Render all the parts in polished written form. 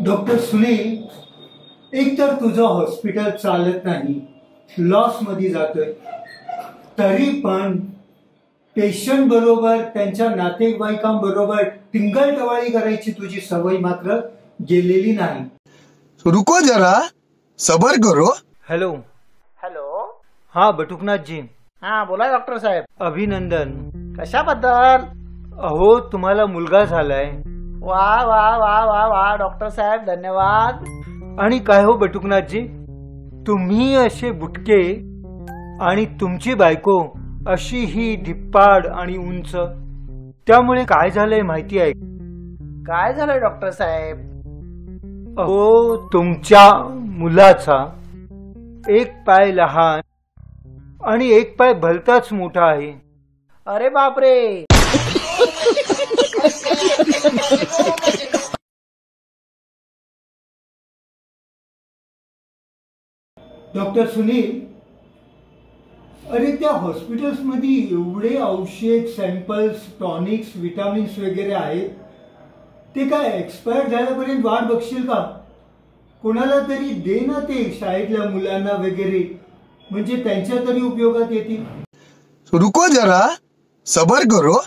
Doctor Sunil, एक तर तुझं हॉस्पिटल चालत नाही, लॉस मध्ये जातोय, तरी पण पेशंट बरोबर त्यांच्या नातेवाईकांबरोबर टिंगलटवाळी करायची तुझी सवय मात्र गेलेली नाही. रुको जरा, सबर करो. Hello hello. हा बटुकनाथ जी. हा बोला डॉक्टर साहेब. अभिनंदन. कशाबद्दल? अहो तुम्हाला मुलगा झालाय. वा वा वा वा वा डॉक्टर साहेब, धन्यवाद. आणि काय हो बटुकनाथजी, तुम्ही असे बुटके आणि तुमची बायको अशी ही धिप्पाड आणि उंच, त्यामुळे काय झालंय माहिती आहे? काय झालंय डॉक्टर साहेब? अहो तुमच्या मुलाचा एक पाय लहान आणि एक पाय भलताच मोठा आहे. अरे बापरे. डॉक्टर सुनील, अरे त्या हॉस्पिटल्स मध्ये एवढे औषध, सॅम्पल्स, टॉनिक्स, विटामिन्स वगैरे आहेत, ते काय एक्सपायर झाल्यापर्यंत वाट बघशील का? कोणाला तरी दे ना ते शाळेतल्या मुलांना वगैरे, म्हणजे त्यांच्या तरी उपयोगात येतील. रुको जरा, सबर करो.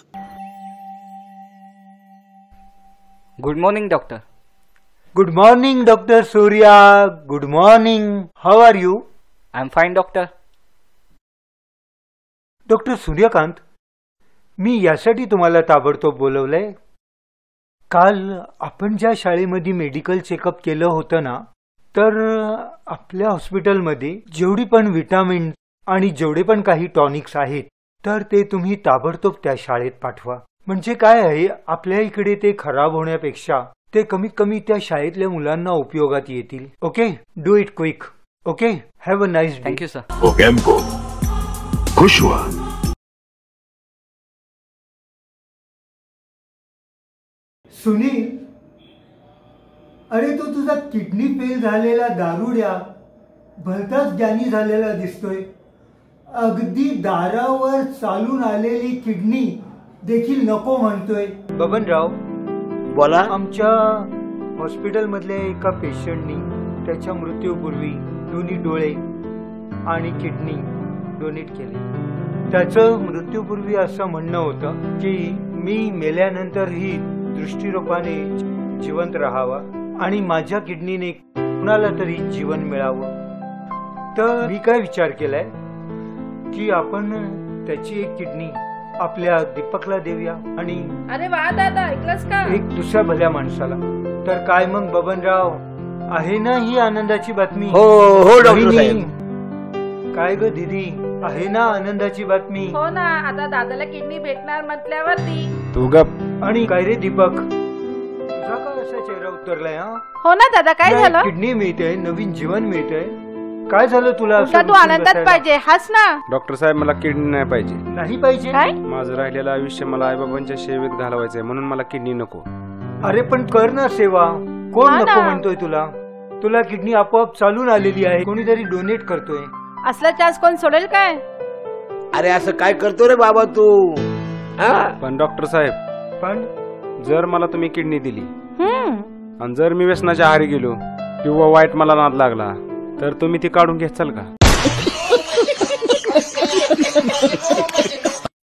Good morning doctor. Good morning doctor Surya. Good morning. How are you? I am fine doctor. Doctor Suryakant, मी यासाठी तुम्हाला ताबडतोब बोलवलंय. काल आपण ज्या शाळेमध्ये मेडिकल चेकअप केलं होतं ना, तर आपल्या हॉस्पिटलमध्ये जेवढी पण विटामिन आणि जेवढे पण काही टॉनिक्स आहेत, तर ते तुम्ही ताबडतोब त्या शाळेत पाठवा. म्हणजे काय आहे, आपल्या इकडे ते खराब होण्यापेक्षा ते कमीत कमी त्या शाळेतल्या मुलांना उपयोगात येतील. Okay, do it quick. Okay, have a nice day. Thank you sir. ओकेम्को खुश हुआ. सुनील, अरे तो तुझा किडनी फेल झालेला दारुड्या भलताच ज्ञानी झालेला दिसतोय. अगदी दारावर चालून आलेली किडनी देखील नको म्हणतोय. बबनराव, बोला. आमच्या हॉस्पिटल मधल्या एका पेशंटनी त्याच्या मृत्यूपूर्वी दोन्ही डोळे आणि किडनी डोनेट केले. त्याचं मृत्यूपूर्वी असं म्हणणं होतं की मी मेल्यानंतरही दृष्टिरोपाने जिवंत राहावा आणि माझ्या किडनीने कुणाला तरी जीवन मिळावं. तर मी काय विचार केलाय की आपण त्याची एक किडनी आपल्या दीपकला देऊया आणि अरे वा दादा, ऐकलंस का? एक दुसऱ्या भल्या माणसाला. तर काय मग बबनराव, आहे ना ही आनंदाची बातमी? हो हो डॉक्टर साहेब. काय ग दीदी, आहे ना आनंदाची बातमी? हो ना, आता दादाला किडनी भेटणार म्हटल्यावरती. तू गप. आणि काय रे दीपक, तुझा का असा चेहरा उतरलाय? हा हो ना दादा, काय झालं? किडनी मिळते, नवीन जीवन मिळते. काय झालं तुला? तू आनंदात पाहिजे, हस ना. डॉक्टर साहेब, मला किडनी नाही पाहिजे. नाही पाहिजे? माझं राहिलेलं आयुष्य मला आईबाबांच्या सेवेत घालवायचंय, म्हणून मला किडनी नको. अरे पण कर ना सेवा. कोण नको म्हणतोय तुला? तुला किडनी आपोआप चालून आलेली आहे, कोणीतरी डोनेट करतोय. असला चान्स कोण सोडेल काय? अरे असं काय करतो रे बाबा तू? पण डॉक्टर साहेब, पण जर मला तुम्ही किडनी दिली आणि जर मी व्यसनाच्या आहारी गेलो किंवा वाईट मला नाद लागला, तर तुम्ही ती काढून घेचाल का?